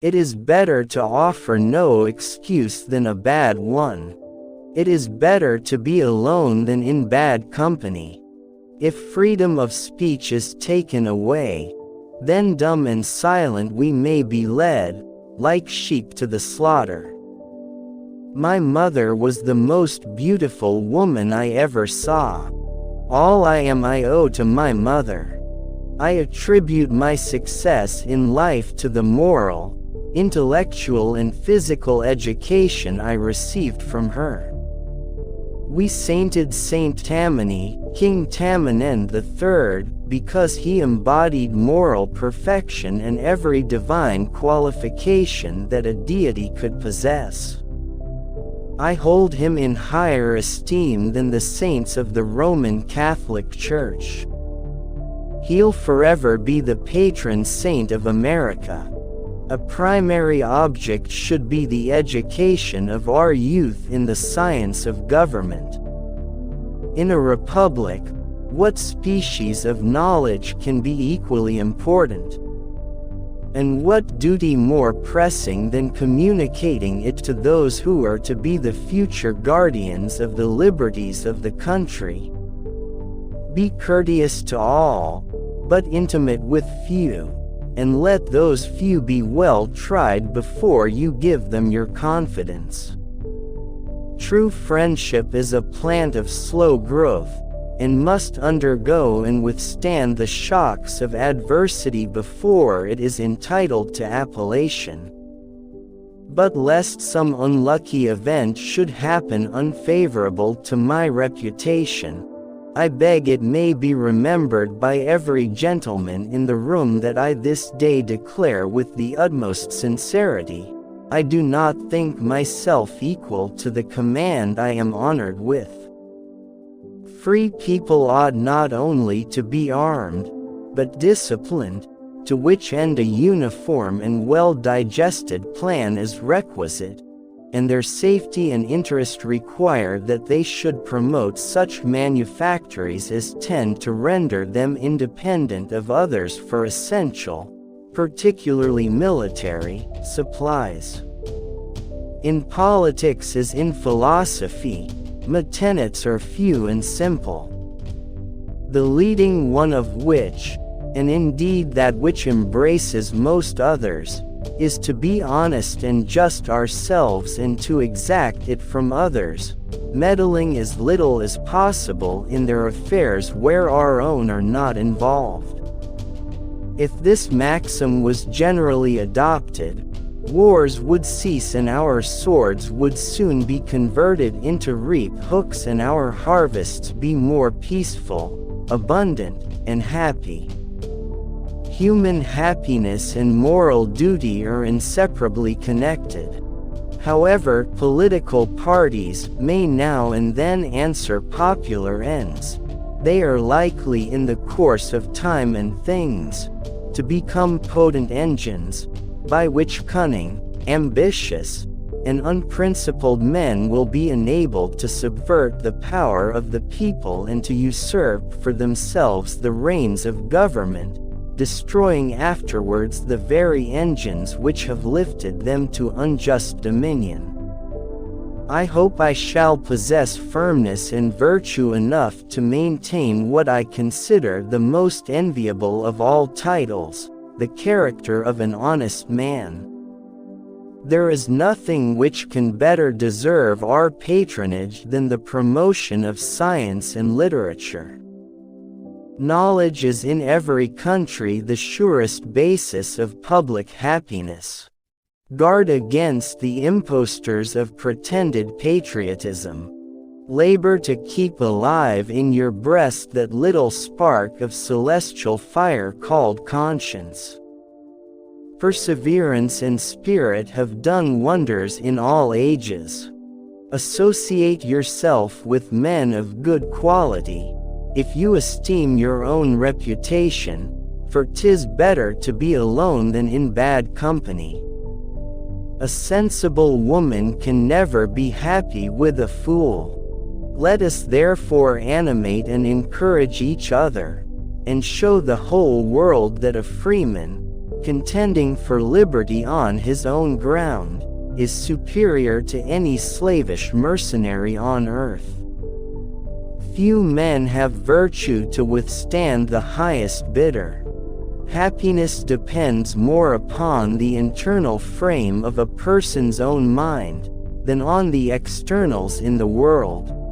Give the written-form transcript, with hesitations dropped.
It is better to offer no excuse than a bad one. It is better to be alone than in bad company. If freedom of speech is taken away, then dumb and silent we may be led, like sheep to the slaughter. My mother was the most beautiful woman I ever saw. All I am I owe to my mother. I attribute my success in life to the moral, intellectual and physical education I received from her. We sainted Saint Tammany, King Tamenend III, because he embodied moral perfection and every divine qualification that a deity could possess. I hold him in higher esteem than the saints of the Roman Catholic Church. He'll forever be the patron saint of America. A primary object should be the education of our youth in the science of government. In a republic, what species of knowledge can be equally important? And what duty more pressing than communicating it to those who are to be the future guardians of the liberties of the country? Be courteous to all, but intimate with few, and let those few be well tried before you give them your confidence. True friendship is a plant of slow growth, and must undergo and withstand the shocks of adversity before it is entitled to appellation. But lest some unlucky event should happen unfavorable to my reputation, I beg it may be remembered by every gentleman in the room that I this day declare with the utmost sincerity, I do not think myself equal to the command I am honored with. Free people ought not only to be armed, but disciplined, to which end a uniform and well-digested plan is requisite, and their safety and interest require that they should promote such manufactories as tend to render them independent of others for essential, particularly military, supplies. In politics as in philosophy, my tenets are few and simple. The leading one of which, and indeed that which embraces most others, is to be honest and just ourselves and to exact it from others, meddling as little as possible in their affairs where our own are not involved. If this maxim was generally adopted, wars would cease and our swords would soon be converted into reap hooks and our harvests be more peaceful, abundant, and happy. Human happiness and moral duty are inseparably connected. However, political parties may now and then answer popular ends, they are likely in the course of time and things to become potent engines, by which cunning, ambitious, and unprincipled men will be enabled to subvert the power of the people and to usurp for themselves the reins of government, destroying afterwards the very engines which have lifted them to unjust dominion. I hope I shall possess firmness and virtue enough to maintain what I consider the most enviable of all titles, the character of an honest man. There is nothing which can better deserve our patronage than the promotion of science and literature. Knowledge is in every country the surest basis of public happiness. Guard against the impostors of pretended patriotism. Labor to keep alive in your breast that little spark of celestial fire called conscience. Perseverance and spirit have done wonders in all ages. Associate yourself with men of good quality, if you esteem your own reputation, for 'tis better to be alone than in bad company. A sensible woman can never be happy with a fool. Let us therefore animate and encourage each other, and show the whole world that a freeman, contending for liberty on his own ground, is superior to any slavish mercenary on earth. Few men have virtue to withstand the highest bidder. Happiness depends more upon the internal frame of a person's own mind, than on the externals in the world.